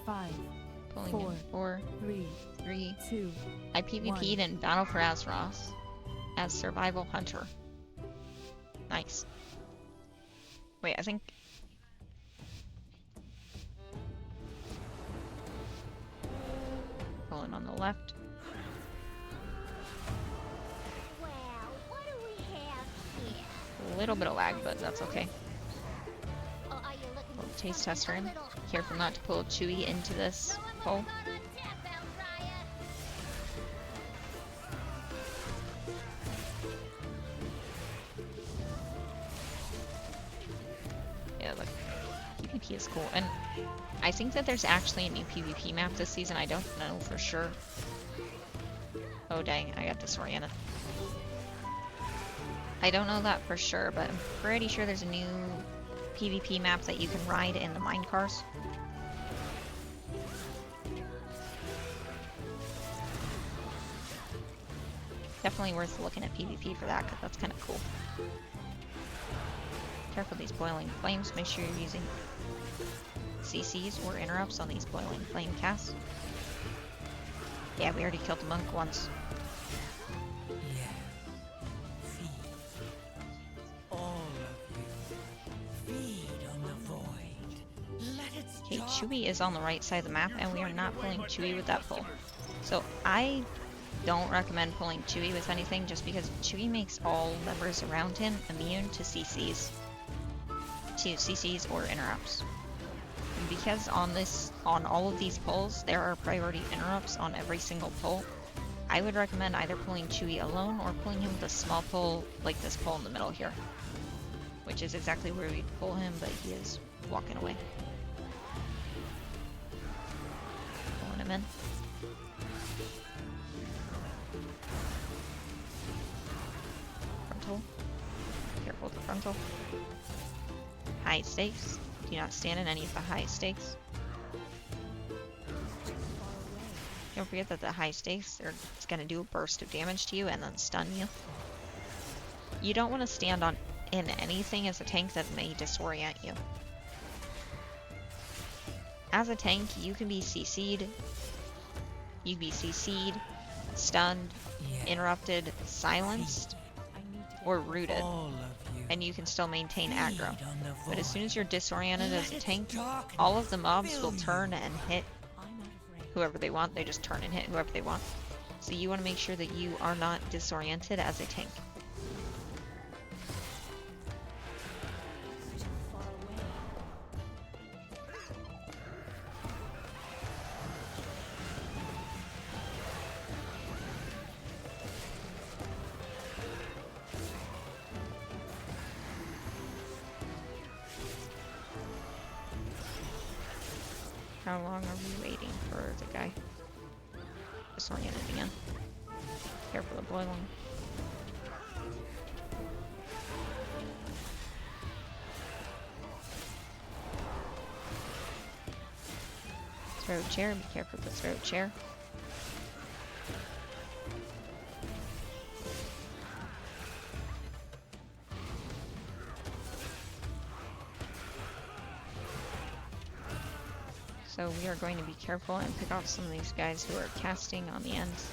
5, Pulling 4, in 4, 3, 3. 2. I PvP'd in Battle for Azeroth as Survival Hunter. Nice. Wait, I think... Pulling on the left. Well, what do we have here? A little bit of lag, but that's okay. Or are you looking Little for taste something tester a in. little Careful not to pull Chewy into this hole. Yeah, look. PvP is cool. And I think that there's actually a new PvP map this season. I don't know for sure. Oh dang, I got disoriented. I don't know that for sure, but I'm pretty sure there's a new PvP map that you can ride in the mine cars. Definitely worth looking at PvP for that, because that's kind of cool. Careful these boiling flames. Make sure you're using CCs or interrupts on these boiling flame casts. Yeah, we already killed the monk once. Okay, Chewy is on the right side of the map, and we are not pulling Chewy with that pull. So I don't recommend pulling Chewy with anything, just because Chewy makes all members around him immune to CCs. Or interrupts. And because on all of these pulls, there are priority interrupts on every single pull, I would recommend either pulling Chewy alone or pulling him with a small pull, like this pull in the middle here. Which is exactly where we'd pull him, but he is walking away. Pulling him in. Frontal. Careful with the frontal. High stakes. Do not stand in any of the high stakes. Don't forget that the high stakes, it's going to do a burst of damage to you and then stun you. You don't want to stand in anything as a tank that may disorient you. As a tank, you can be CC'd. You can be CC'd, stunned, interrupted, silenced, or rooted. And you can still maintain aggro. But as soon as you're disoriented as a tank, all of the mobs will turn and hit whoever they want. They just turn and hit whoever they want. So you want to make sure that you are not disoriented as a tank. How long are we waiting for the guy? Disoriented again. Careful of boiling. Throat chair, be careful with the throat chair. So we are going to be careful and pick off some of these guys who are casting on the ends.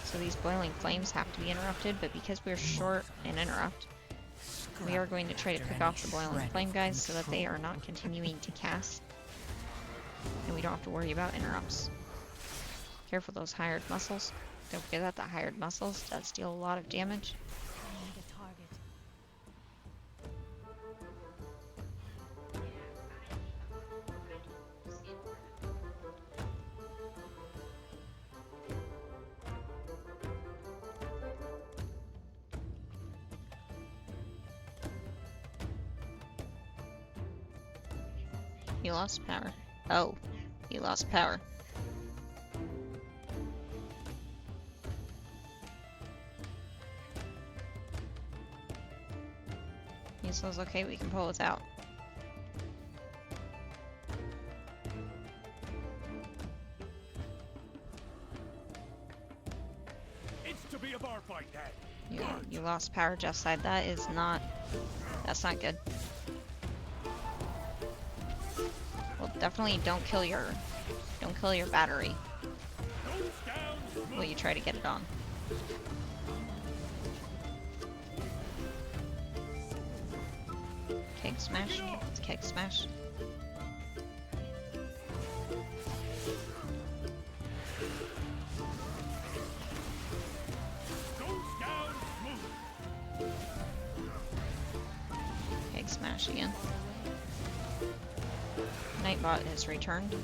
So these boiling flames have to be interrupted, but because we're short an interrupt, we are going to try to pick off the boiling flame guys so that they are not continuing to cast. And we don't have to worry about interrupts. Careful those hired muscles. Don't forget that the hired muscles does deal a lot of damage. He lost power. Oh, he lost power. He says, okay, we can pull this out. It's to be a bar fight, Dad. You lost power just side. That's not good. Well, definitely don't kill your Don't kill your battery. Goes down smooth. Will you try to get it on? Keg smash. It's keg smash. Goes down smooth. Keg smash again. Nightbot has returned.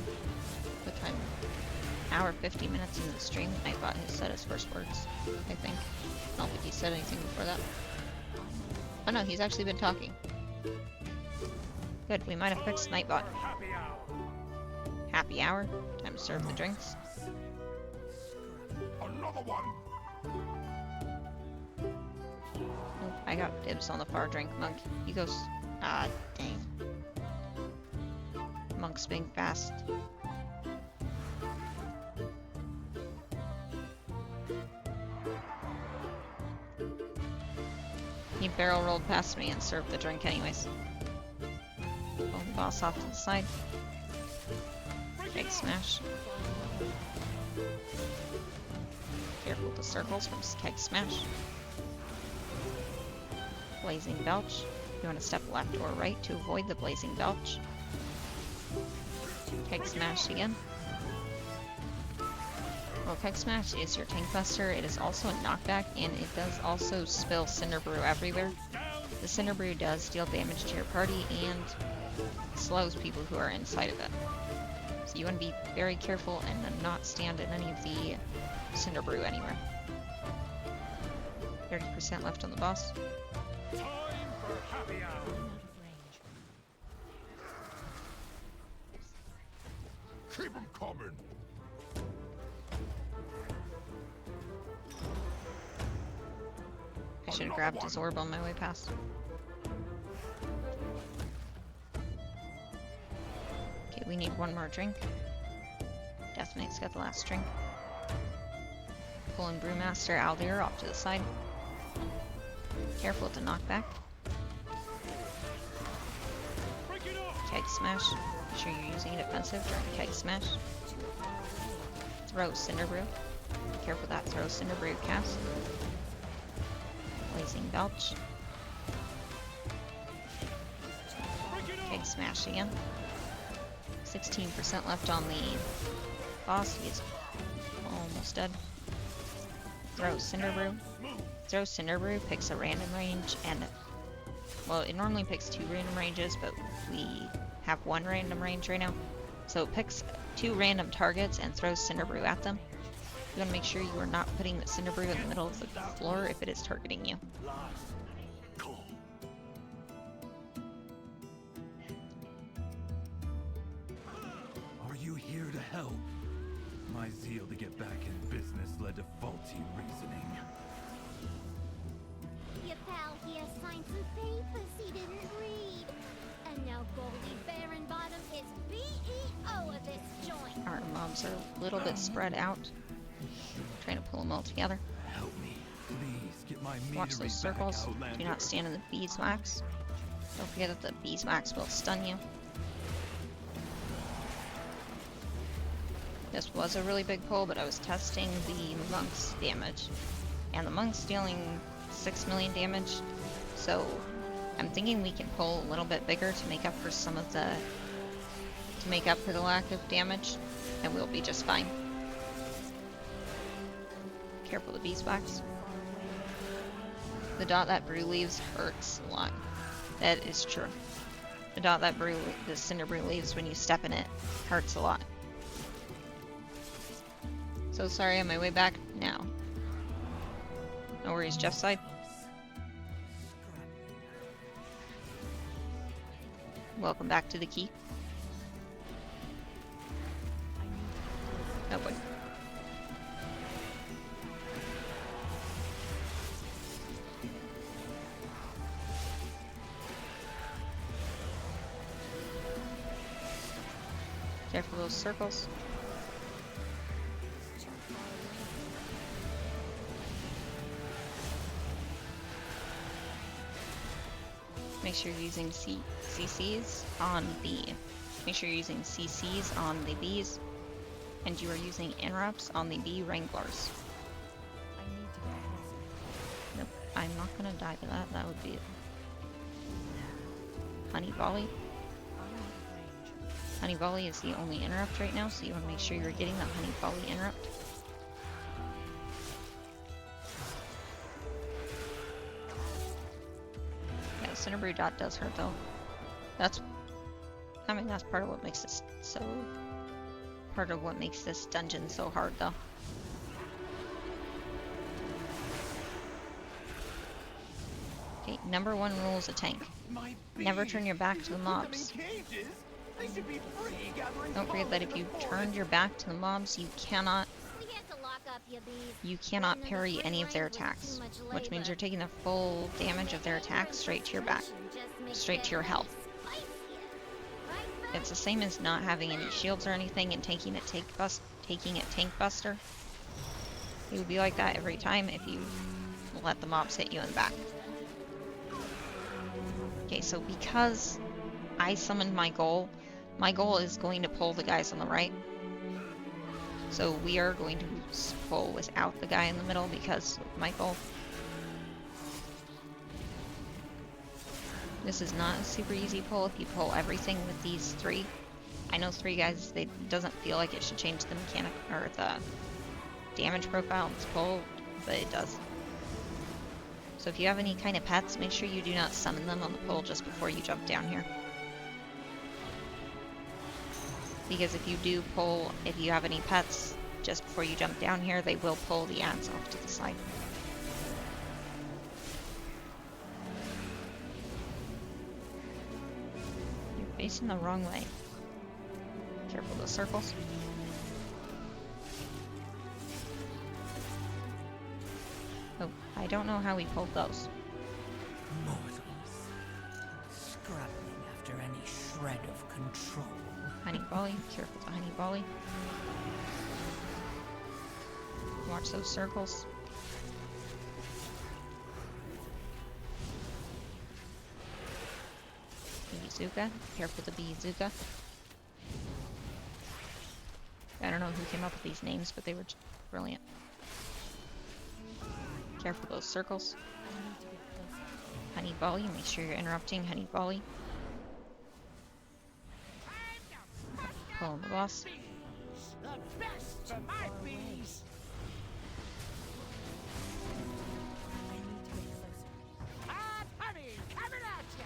What time? Hour 50 minutes into the stream. Nightbot has said his first words, I think. I don't think he said anything before that. Oh no, he's actually been talking. Good, we might have fixed Nightbot. Happy hour. Happy hour. Time to serve the drinks. Another one. Oh, I got dibs on the far drink. Monk, you go. Ah, dang. Monk's being fast. He barrel rolled past me and served the drink anyways. Pull the boss off to the side. Big smash. Careful with the circles from keg smash. Blazing belch. You want to step left or right to avoid the blazing belch. Keg smash again. Well, keg smash is your tank buster. It is also a knockback, and it does also spill Cinderbrew everywhere. The Cinderbrew does deal damage to your party and slows people who are inside of it. So you want to be very careful and then not stand in any of the Cinderbrew anywhere. 30% left on the boss. Time for happy hour. Keep 'em coming. I should have grabbed his orb on my way past. Okay, we need one more drink. Death Knight's got the last drink. Pulling Brewmaster Aldir off to the side. Careful with the knockback. Break it off. Keg smash. Make sure you're using a defensive during keg smash. Throw Cinderbrew. Careful with that throw Cinderbrew cast. Blazing belch. Break it off. Keg smash again. 16% left on the boss. He's almost dead. Throw Cinderbrew. Smooth. Throw Cinderbrew picks a random range, and well, it normally picks 2 random ranges, but we have 1 random range right now. So it picks 2 random targets and throws Cinderbrew at them. You want to make sure you are not putting the Cinderbrew in the middle of the floor if it is targeting you. Cool. Are you here to help? My zeal to get back in business led to faulty reasoning. Your pal here signed some papers he didn't read. And now Goldie Baronbottom is BEO of this joint. Our mobs are a little bit spread out. Trying to pull them all together. Help me, please get my Watch Meadery those circles. back, Outlander. Do not stand in the beeswax. Don't forget that the beeswax will stun you. This was a really big pull, but I was testing the monk's damage. And the monk's dealing 6 million damage. So I'm thinking we can pull a little bit bigger to make up for some of the... to make up for the lack of damage. And we'll be just fine. Careful of the beeswax. The dot that brew leaves hurts a lot. That is true. The dot that brew, the Cinderbrew leaves when you step in it, hurts a lot. So sorry, on my way back now. No worries, Jeff's side. Welcome back to the key. Oh boy. Careful those circles. Make sure you're using CCs on the. Make sure you're using CCs on the bees. and you are using interrupts on the bee wranglers. Nope, I'm not gonna die to that. That would be honey volley. Honey volley is the only interrupt right now, so you want to make sure you're getting the honey volley interrupt. Yeah, Cinderbrew dot does hurt though. That's part of what makes this part of what makes this dungeon so hard though. Okay, number 1 rule is a tank. Never turn your back to the mobs. Don't forget that if you turned your back to the mobs, you cannot parry any of their attacks, which means you're taking the full damage of their attacks straight to your back, straight to your health. It's the same as not having any shields or anything and taking a tank buster. It would be like that every time if you let the mobs hit you in the back. Okay, so because I summoned my goal is going to pull the guys on the right. So we are going to pull without the guy in the middle because of my goal. This is not a super easy pull if you pull everything with these 3. I know 3 guys, it doesn't feel like it should change the mechanic or the damage profile of this pull, but it does. So if you have any kind of pets, make sure you do not summon them on the pull just before you jump down here. Because if you do pull, if you have any pets just before you jump down here, they will pull the ants off to the side. You're facing the wrong way. Careful of those circles. Oh, I don't know how we pulled those. Mortals, scrabbling after any shred of control. Honey volley, careful with the honey volley. Watch those circles. Beezuka, careful with the Beezuka. I don't know who came up with these names, but they were just brilliant. Careful those circles. Honey volley, make sure you're interrupting honey volley. Pulling the boss. The best for my bees. Hot honey coming at ya.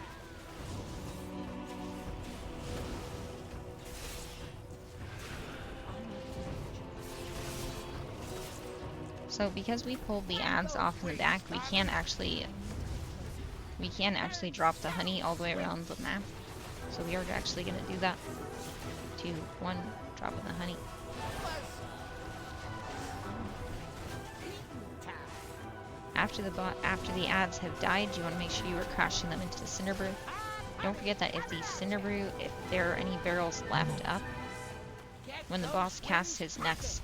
So because we pulled the ads off in the back, we can actually drop the honey all the way around the map. So we are actually going to do that. 2, 1, dropping the honey. After the ads have died, you want to make sure you are crashing them into the Cinderbrew. Don't forget that if there are any barrels left up, when the boss casts his next,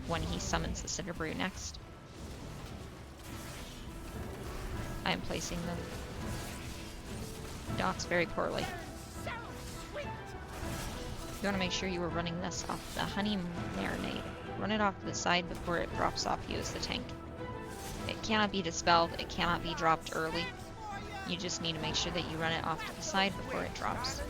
when he summons the Cinderbrew next, I am placing the dots very poorly. You want to make sure you are running this off the honey marinade. Run it off to the side before it drops off you as the tank. It cannot be dispelled, it cannot be dropped early. You just need to make sure that you run it off to the side before it drops.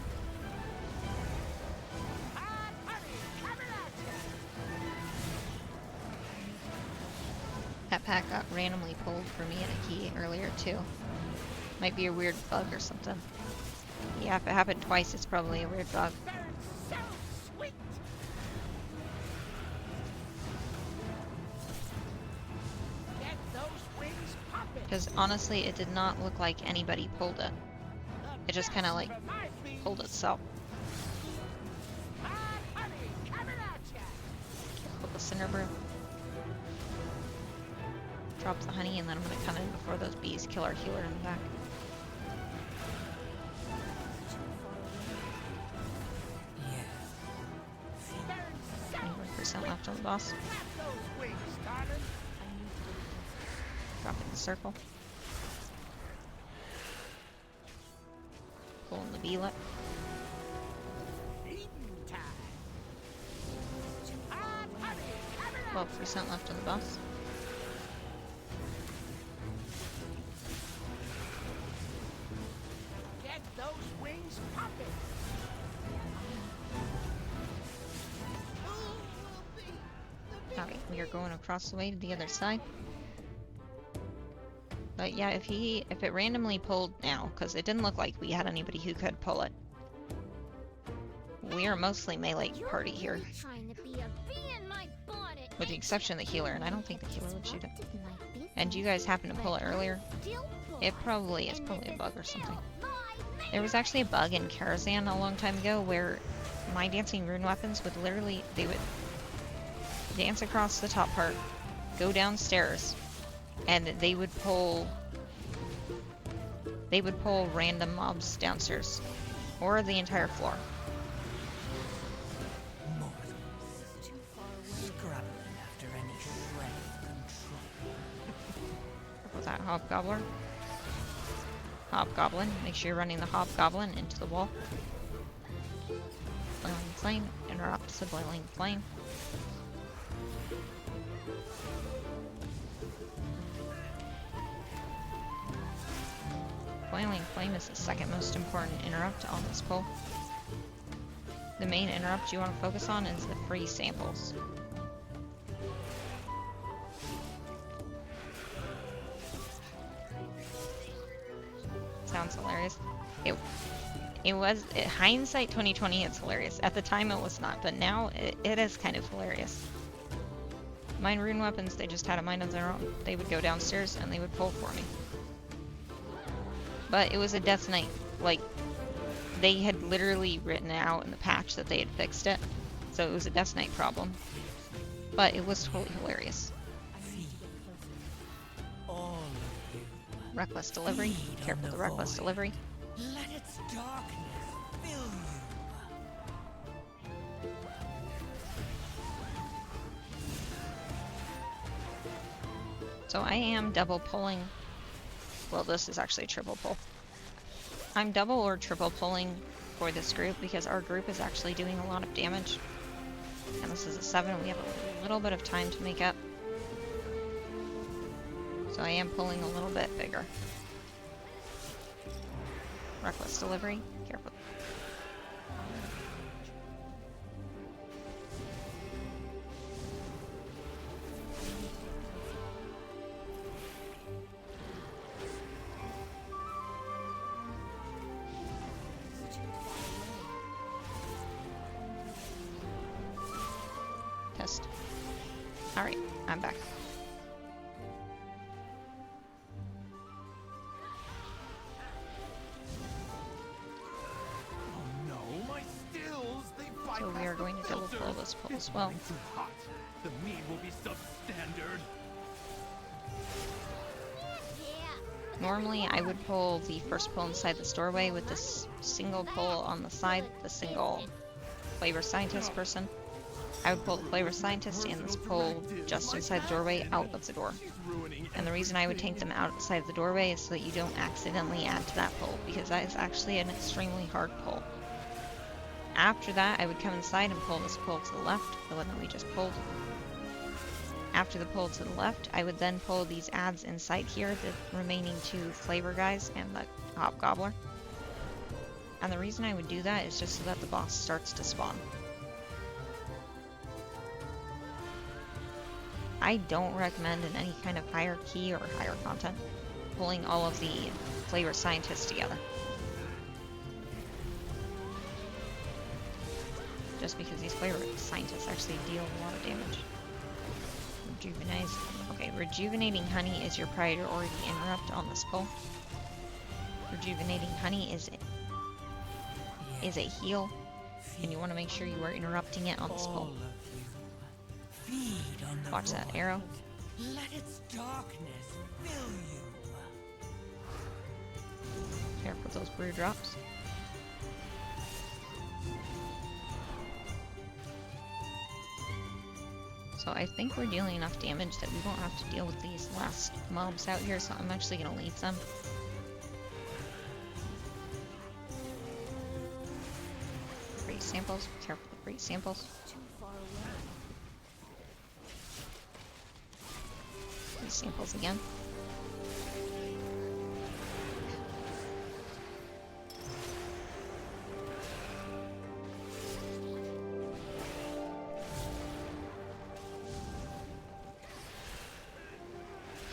That pack got randomly pulled for me at a key earlier too. Might be a weird bug or something. Yeah, if it happened twice, it's probably a weird bug. Because honestly, it did not look like anybody pulled it. It just kind of like pulled itself. Careful the Cinderbrew. Drop the honey, and then I'm going to come in before those bees kill our healer in the back. 21% left on the boss. Drop in the circle. Pulling the beelet. 12% left on the boss. Get those wings popping. Alright, we are going across the way to the other side. But yeah, if it randomly pulled now, because it didn't look like we had anybody who could pull it. We are mostly melee party here, with the exception of the healer, and I don't think the healer would shoot it. And you guys happened to pull it earlier? It's probably a bug or something. There was actually a bug in Karazhan a long time ago where my dancing rune weapons would literally, they would dance across the top part, go downstairs, and they would pull random mobs downstairs, or the entire floor. Scrabbling after any shred of control. Was that Hobgoblin? Hobgoblin. Make sure you're running the Hobgoblin into the wall. Boiling flame. Interrupts the boiling flame. Boiling flame is the second most important interrupt on this pull. The main interrupt you want to focus on is the free samples. Sounds hilarious. Hindsight 2020, it's hilarious. At the time it was not, but now it is kind of hilarious. Mine rune weapons, they just had a mind of their own. They would go downstairs and they would pull for me. But it was a Death Knight. Like, they had literally written it out in the patch that they had fixed it. So it was a Death Knight problem. But it was totally hilarious. Reckless delivery. Careful with the reckless delivery. Let its darkness fill you. So I am double pulling. Well, this is actually a triple pull. I'm double or triple pulling for this group because our group is actually doing a lot of damage. And this is a 7. We have a little bit of time to make up. So I am pulling a little bit bigger. Reckless delivery. Careful. Test. Alright, I'm back. So we are going to double pull this pull as well. Too hot. The mead will be substandard. Normally I would pull the first pull inside this doorway with this single pull on the side, the single flavor scientist person. I would pull the flavor scientist and this pull just inside the doorway out of the door. And the reason I would take them outside of the doorway is so that you don't accidentally add to that pull, because that is actually an extremely hard pull. After that, I would come inside and pull this pull to the left, the one that we just pulled. After the pull to the left, I would then pull these adds inside here, the remaining 2 flavor guys and the Hobgoblin. And the reason I would do that is just so that the boss starts to spawn. I don't recommend in any kind of hierarchy or higher content pulling all of the flavor scientists together. Just because these flavor scientists actually deal a lot of damage. Okay, rejuvenating honey is your priority interrupt on this pull. Rejuvenating honey is a heal, and you want to make sure you are interrupting it on this pull. Watch that arrow. Let its darkness fill you. Careful with those brew drops. So I think we're dealing enough damage that we won't have to deal with these last mobs out here, so I'm actually going to leave them. Free samples. Careful with free samples. samples again.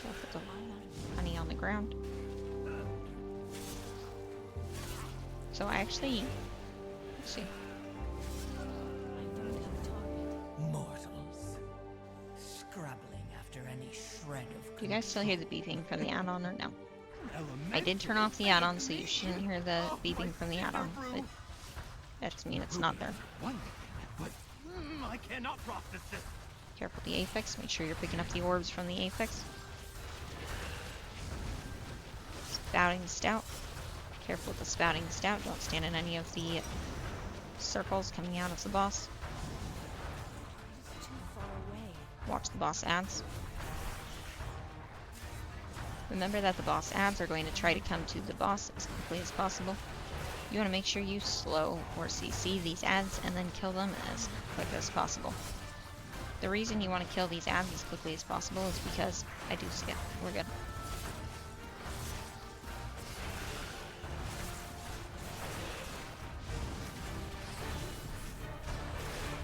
Careful to honey on the ground. So I actually, let's see. Mortals, scrabbling after any shred of. Do you guys still hear the beeping from the add-on or no? I did turn off the add-on, so you shouldn't hear the beeping from the add-on, but that doesn't mean it's not there. But I cannot process this. Careful the Apex, make sure you're picking up the orbs from the Apex. Spouting Stout. Careful with the Spouting Stout, don't stand in any of the circles coming out of the boss. Watch the boss ads. Remember that the boss ads are going to try to come to the boss as quickly as possible. You want to make sure you slow or CC these ads and then kill them as quick as possible. The reason you want to kill these ads as quickly as possible is because I do skip. We're good.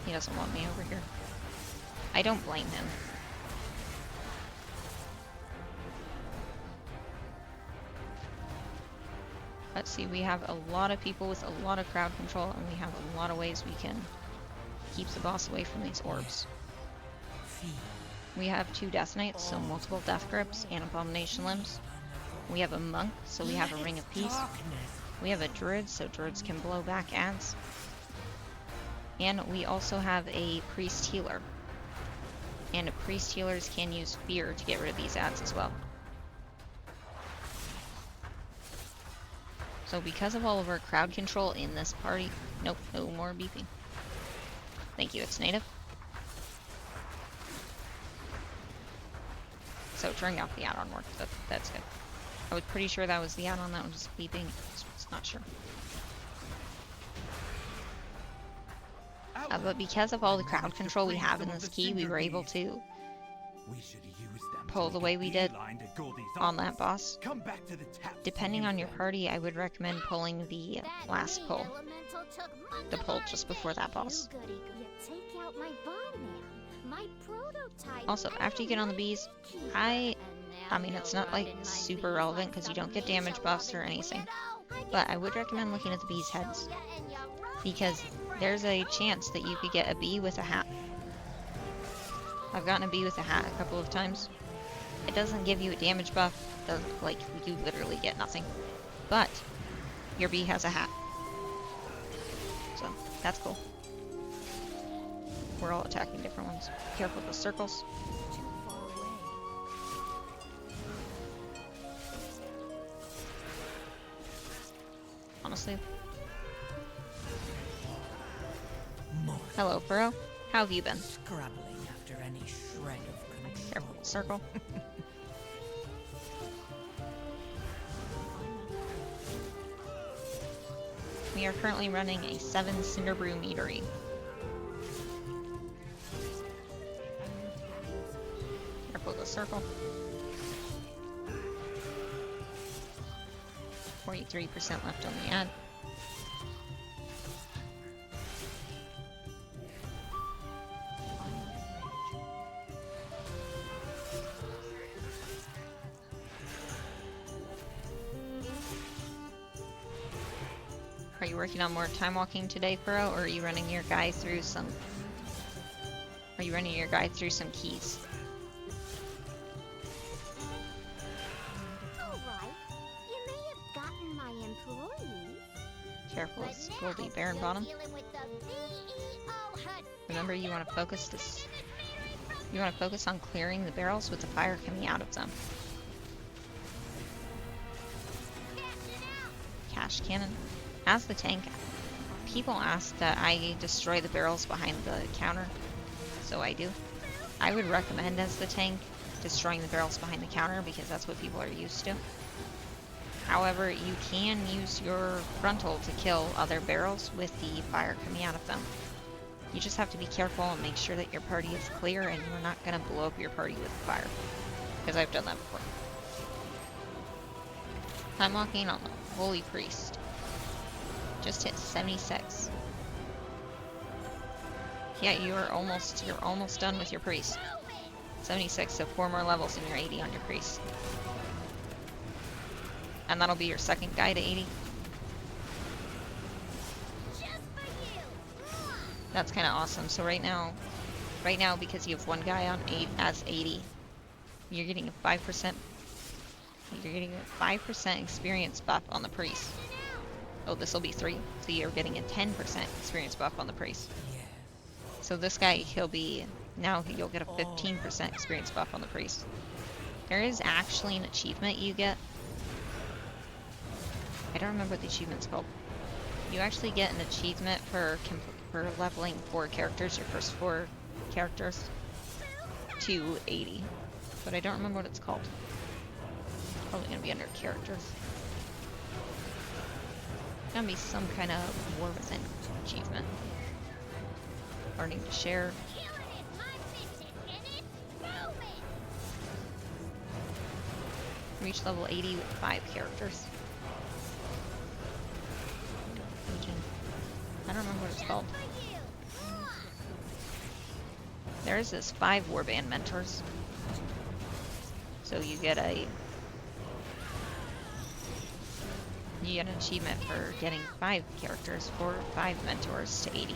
He doesn't want me over here. I don't blame him. Let's see, we have a lot of people with a lot of crowd control, and we have a lot of ways we can keep the boss away from these orbs. We have 2 Death Knights, so multiple Death Grips and Abomination Limbs. We have a Monk, so we have a Ring of Peace. We have a Druid, so Druids can blow back ads. And we also have a Priest Healer. And Priest Healers can use Fear to get rid of these ads as well. So because of all of our crowd control in this party... Nope, no more beeping. Thank you, it's native. So turning off the add-on worked, that's good. I was pretty sure that was the add-on that was beeping, just not sure. But because of all the crowd control we have in this key, we were able to pull the way we did on that boss. Depending on your party, I would recommend pulling the last pull. The pull just before that boss. Also, after you get on the bees, I mean, it's not like super relevant because you don't get damage buffs or anything. But I would recommend looking at the bees' heads, because there's a chance that you could get a bee with a hat. I've gotten a bee with a hat a couple of times. It doesn't give you a damage buff, like, you literally get nothing. But your bee has a hat. So, that's cool. We're all attacking different ones. Careful with the circles. Honestly. Hello, Furrow. How have you been? Scrabbling after any shred of control. Careful with the circle. We are currently running a 7 Cinderbrew Meadery. Careful with the circle. 43% left on the ad. Are you working on more time walking today, Furrow, or are you running your guy through some... Are you running your guy through some keys? Careful with Goldie Baron Bottom. Remember, you want to focus this. You want to focus on clearing the barrels with the fire coming out of them. Cash cannon. As the tank, people ask that I destroy the barrels behind the counter, so I do. I would recommend as the tank destroying the barrels behind the counter because that's what people are used to. However, you can use your frontal to kill other barrels with the fire coming out of them. You just have to be careful and make sure that your party is clear and you're not going to blow up your party with fire. because I've done that before. Time walking on the Holy Priest. Just hit 76. Yeah, you're almost done with your priest. 76, so 4 more levels and you're 80 on your priest. And that'll be your second guy to 80. That's kind of awesome. So right now, because you have one guy on 80, you're getting a 5%. You're getting a 5% experience buff on the priest. Oh, this will be 3. So you're getting a 10% experience buff on the priest. So this guy, you'll get a 15% experience buff on the priest. There is actually an achievement you get. I don't remember what the achievement's called. You actually get an achievement for leveling 4 characters, your first 4 characters, to 80. But I don't remember what it's called. Probably gonna be under characters. It's gonna be some kind of War Within achievement. Learning to share. Reach level 80 with 5 characters. I don't remember what it's called. There's this 5 warband mentors. So you get an achievement for getting 5 characters for 5 mentors to 80.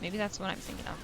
Maybe that's what I'm thinking of.